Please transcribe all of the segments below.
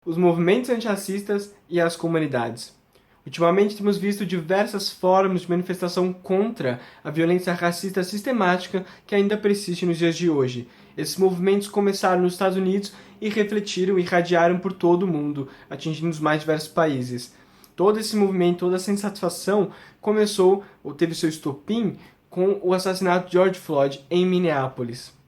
os movimentos antirracistas e as comunidades. Ultimamente temos visto diversas formas de manifestação contra a violência racista sistemática que ainda persiste nos dias de hoje. Esses movimentos começaram nos Estados Unidos e refletiram e irradiaram por todo o mundo, atingindo os mais diversos países. Todo esse movimento, toda essa insatisfação começou, ou teve seu estopim, com o assassinato de George Floyd em Minneapolis.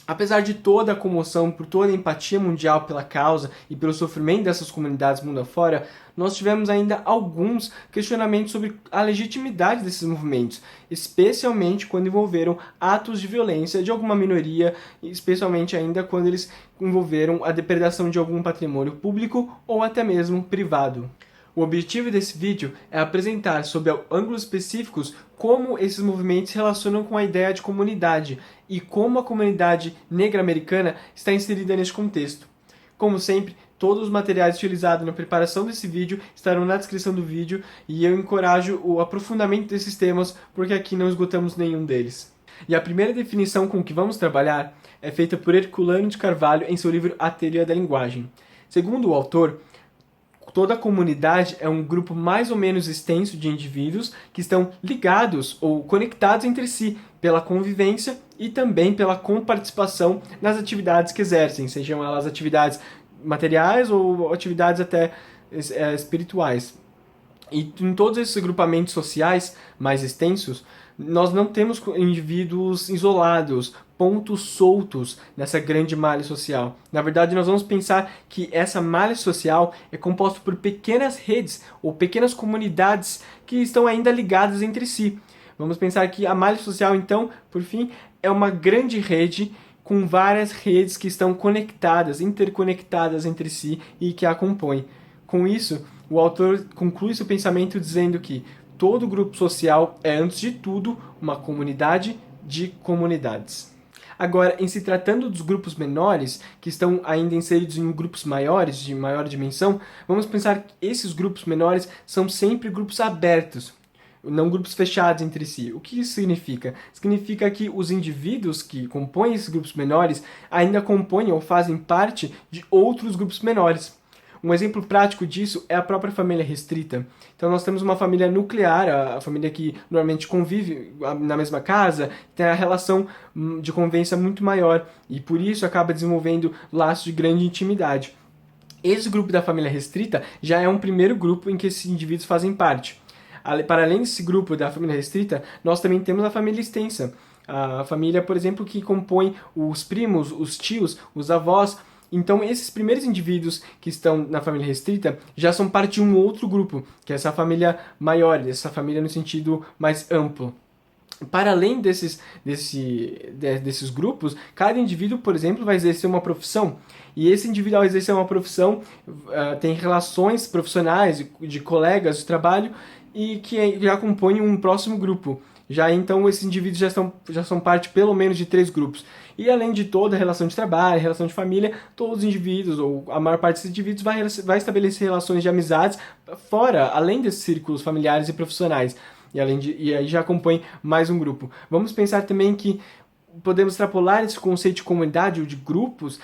Apesar de toda a comoção, por toda a empatia mundial pela causa e pelo sofrimento dessas comunidades mundo afora, nós tivemos ainda alguns questionamentos sobre a legitimidade desses movimentos, especialmente quando envolveram atos de violência de alguma minoria, especialmente ainda quando eles envolveram a depredação de algum patrimônio público ou até mesmo privado. O objetivo desse vídeo é apresentar, sob ângulos específicos, como esses movimentos se relacionam com a ideia de comunidade e como a comunidade negra americana está inserida neste contexto. Como sempre, todos os materiais utilizados na preparação desse vídeo estarão na descrição do vídeo e eu encorajo o aprofundamento desses temas porque aqui não esgotamos nenhum deles. E a primeira definição com que vamos trabalhar é feita por Herculano de Carvalho em seu livro A Teoria da Linguagem. Segundo o autor, toda a comunidade é um grupo mais ou menos extenso de indivíduos que estão ligados ou conectados entre si pela convivência e também pela comparticipação nas atividades que exercem, sejam elas atividades materiais ou atividades até espirituais. E em todos esses agrupamentos sociais mais extensos, nós não temos indivíduos isolados, pontos soltos nessa grande malha social. Na verdade, nós vamos pensar que essa malha social é composta por pequenas redes ou pequenas comunidades que estão ainda ligadas entre si. Vamos pensar que a malha social, então, por fim, é uma grande rede com várias redes que estão conectadas, interconectadas entre si e que a compõem. Com isso, o autor conclui seu pensamento dizendo que todo grupo social é, antes de tudo, uma comunidade de comunidades. Agora, em se tratando dos grupos menores, que estão ainda inseridos em grupos maiores, de maior dimensão, vamos pensar que esses grupos menores são sempre grupos abertos, não grupos fechados entre si. O que isso significa? Significa que os indivíduos que compõem esses grupos menores ainda compõem ou fazem parte de outros grupos menores. Um exemplo prático disso é a própria família restrita. Então nós temos uma família nuclear, a família que normalmente convive na mesma casa, tem a relação de convivência muito maior e por isso acaba desenvolvendo laços de grande intimidade. Esse grupo da família restrita já é um primeiro grupo em que esses indivíduos fazem parte. Para além desse grupo da família restrita, nós também temos a família extensa. A família, por exemplo, que compõe os primos, os tios, os avós. Então, esses primeiros indivíduos que estão na família restrita já são parte de um outro grupo, que é essa família maior, essa família no sentido mais amplo. Para além desses grupos, cada indivíduo, por exemplo, vai exercer uma profissão. E esse indivíduo, ao exercer uma profissão, tem relações profissionais, de colegas de trabalho, e que já compõem um próximo grupo. Já então, esses indivíduos já são parte pelo menos de 3 grupos. E além de toda a relação de trabalho, relação de família, todos os indivíduos, ou a maior parte desses indivíduos, vai estabelecer relações de amizades fora, além desses círculos familiares e profissionais. E aí já compõe mais um grupo. Vamos pensar também que podemos extrapolar esse conceito de comunidade ou de grupos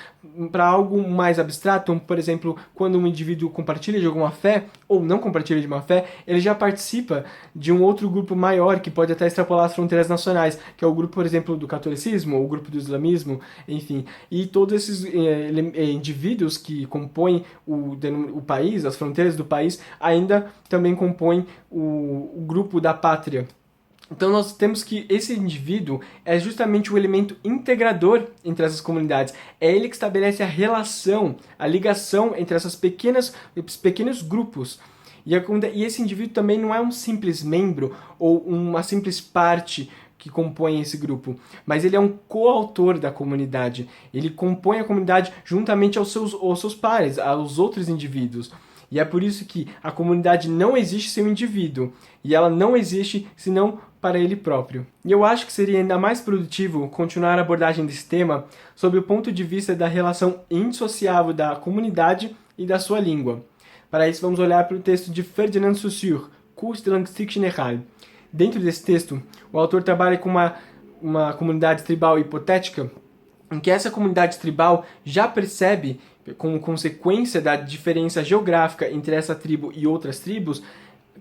para algo mais abstrato, como, por exemplo, quando um indivíduo compartilha de alguma fé, ou não compartilha de uma fé, ele já participa de um outro grupo maior, que pode até extrapolar as fronteiras nacionais, que é o grupo, por exemplo, do catolicismo, ou o grupo do islamismo, enfim. E todos esses indivíduos que compõem o país, as fronteiras do país, ainda também compõem o grupo da pátria. Então nós temos que esse indivíduo é justamente o elemento integrador entre essas comunidades. É ele que estabelece a relação, a ligação entre esses pequenos grupos. E esse indivíduo também não é um simples membro ou uma simples parte que compõe esse grupo, mas ele é um coautor da comunidade. Ele compõe a comunidade juntamente aos seus pares, aos outros indivíduos. E é por isso que a comunidade não existe sem o indivíduo, e ela não existe senão para ele próprio. E eu acho que seria ainda mais produtivo continuar a abordagem desse tema sob o ponto de vista da relação indissociável da comunidade e da sua língua. Para isso vamos olhar para o texto de Ferdinand Saussure, Cours de Linguistique Générale. Dentro desse texto, o autor trabalha com uma comunidade tribal hipotética, em que essa comunidade tribal já percebe como consequência da diferença geográfica entre essa tribo e outras tribos,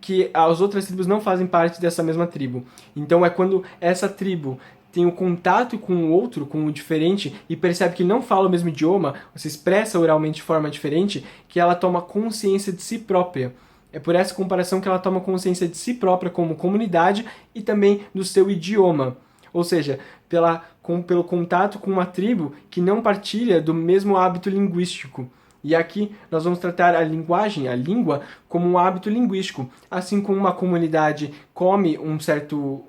que as outras tribos não fazem parte dessa mesma tribo. Então é quando essa tribo tem o contato com o outro, com o diferente, e percebe que ele não fala o mesmo idioma, ou se expressa oralmente de forma diferente, que ela toma consciência de si própria. É por essa comparação que ela toma consciência de si própria como comunidade e também do seu idioma. Ou seja, pelo contato com uma tribo que não partilha do mesmo hábito linguístico. E aqui nós vamos tratar a linguagem, a língua, como um hábito linguístico. Assim como uma comunidade come um certo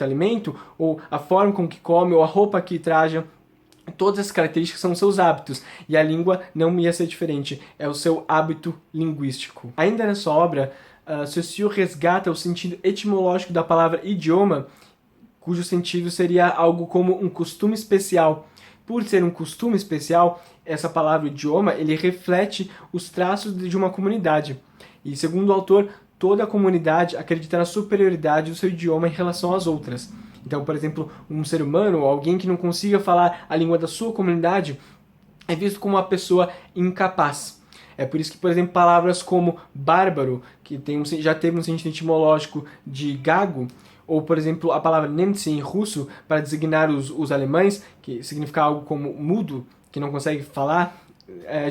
alimento, ou a forma com que come, ou a roupa que traja, todas as características são seus hábitos, e a língua não ia ser diferente, é o seu hábito linguístico. Ainda nessa obra, Saussure resgata o sentido etimológico da palavra idioma, cujo sentido seria algo como um costume especial. Por ser um costume especial, essa palavra idioma, ele reflete os traços de uma comunidade. E segundo o autor, toda a comunidade acredita na superioridade do seu idioma em relação às outras. Então, por exemplo, um ser humano ou alguém que não consiga falar a língua da sua comunidade é visto como uma pessoa incapaz. É por isso que, por exemplo, palavras como bárbaro, que já teve um sentido etimológico de gago, ou, por exemplo, a palavra Nemцы em russo, para designar os alemães, que significa algo como mudo, que não consegue falar,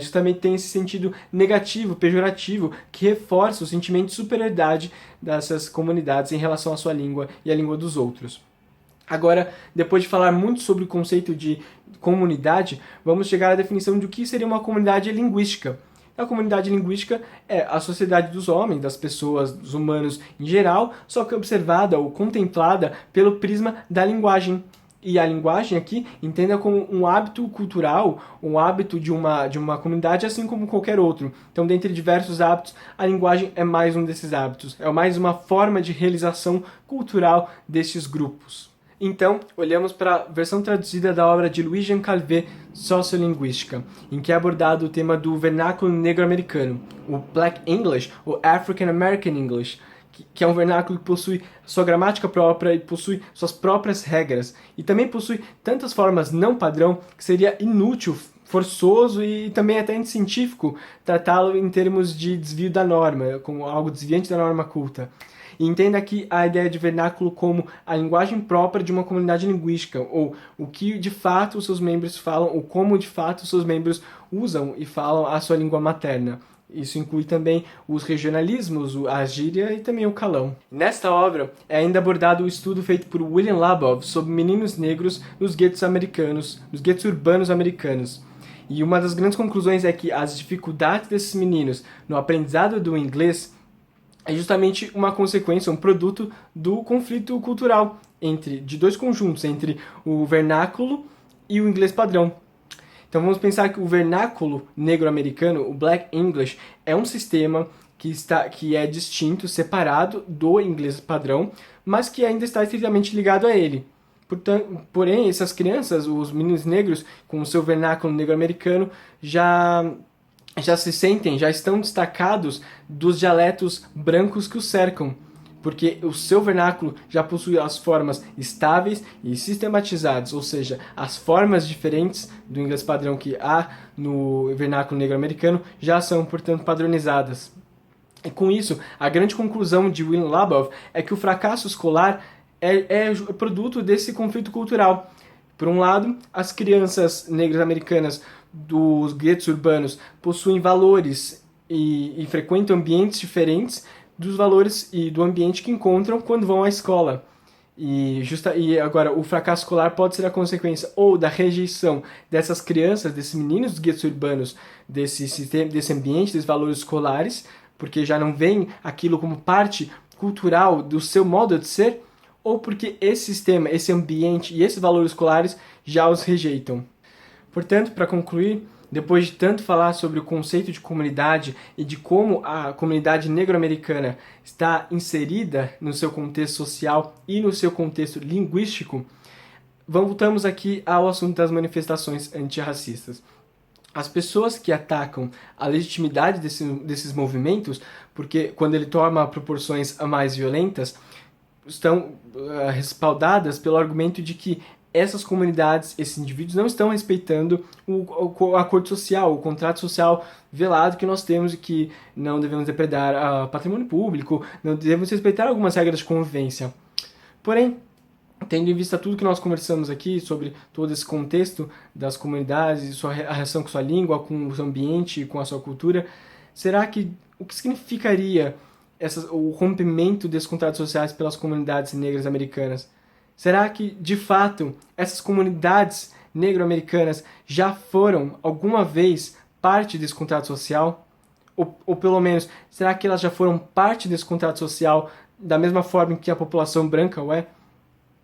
justamente tem esse sentido negativo, pejorativo, que reforça o sentimento de superioridade dessas comunidades em relação à sua língua e à língua dos outros. Agora, depois de falar muito sobre o conceito de comunidade, vamos chegar à definição de o que seria uma comunidade linguística. A comunidade linguística é a sociedade dos homens, das pessoas, dos humanos em geral, só que observada ou contemplada pelo prisma da linguagem. E a linguagem aqui entenda como um hábito cultural, um hábito de uma comunidade, assim como qualquer outro. Então, dentre diversos hábitos, a linguagem é mais um desses hábitos. É mais uma forma de realização cultural destes grupos. Então, olhamos para a versão traduzida da obra de Louis Jean Calvet, Sociolinguística, em que é abordado o tema do vernáculo negro-americano, o Black English, ou African American English, que é um vernáculo que possui sua gramática própria e possui suas próprias regras, e também possui tantas formas não padrão que seria inútil, forçoso e também até científico tratá-lo em termos de desvio da norma, como algo desviante da norma culta. E entenda aqui a ideia de vernáculo como a linguagem própria de uma comunidade linguística, ou o que de fato os seus membros falam, ou como de fato os seus membros usam e falam a sua língua materna. Isso inclui também os regionalismos, a gíria e também o calão. Nesta obra é ainda abordado o estudo feito por William Labov sobre meninos negros nos guetos americanos, nos guetos urbanos americanos. E uma das grandes conclusões é que as dificuldades desses meninos no aprendizado do inglês é justamente uma consequência, um produto do conflito cultural de dois conjuntos, entre o vernáculo e o inglês padrão. Então vamos pensar que o vernáculo negro-americano, o Black English, é um sistema que é distinto, separado do inglês padrão, mas que ainda está estritamente ligado a ele. Porém, essas crianças, os meninos negros, com o seu vernáculo negro-americano, já estão destacados dos dialetos brancos que os cercam, porque o seu vernáculo já possui as formas estáveis e sistematizadas, ou seja, as formas diferentes do inglês padrão que há no vernáculo negro-americano já são, portanto, padronizadas. E com isso, a grande conclusão de William Labov é que o fracasso escolar é produto desse conflito cultural. Por um lado, as crianças negras americanas dos guetos urbanos possuem valores e frequentam ambientes diferentes dos valores e do ambiente que encontram quando vão à escola. E agora, o fracasso escolar pode ser a consequência ou da rejeição dessas crianças, desses meninos dos guetos urbanos, desse ambiente, desses valores escolares, porque já não veem aquilo como parte cultural do seu modo de ser, ou porque esse sistema, esse ambiente e esses valores escolares já os rejeitam. Portanto, para concluir, depois de tanto falar sobre o conceito de comunidade e de como a comunidade negro-americana está inserida no seu contexto social e no seu contexto linguístico, voltamos aqui ao assunto das manifestações antirracistas. As pessoas que atacam a legitimidade desses movimentos, porque quando ele toma proporções mais violentas, estão respaldadas pelo argumento de que essas comunidades, esses indivíduos não estão respeitando o acordo social, o contrato social velado que nós temos e que não devemos depredar patrimônio público, não devemos respeitar algumas regras de convivência. Porém, tendo em vista tudo que nós conversamos aqui sobre todo esse contexto das comunidades, a relação com sua língua, com o seu ambiente, com a sua cultura, será que o que significaria o rompimento desses contratos sociais pelas comunidades negras americanas? Será que, de fato, essas comunidades negro-americanas já foram, alguma vez, parte desse contrato social? Ou pelo menos, será que elas já foram parte desse contrato social da mesma forma que a população branca o é?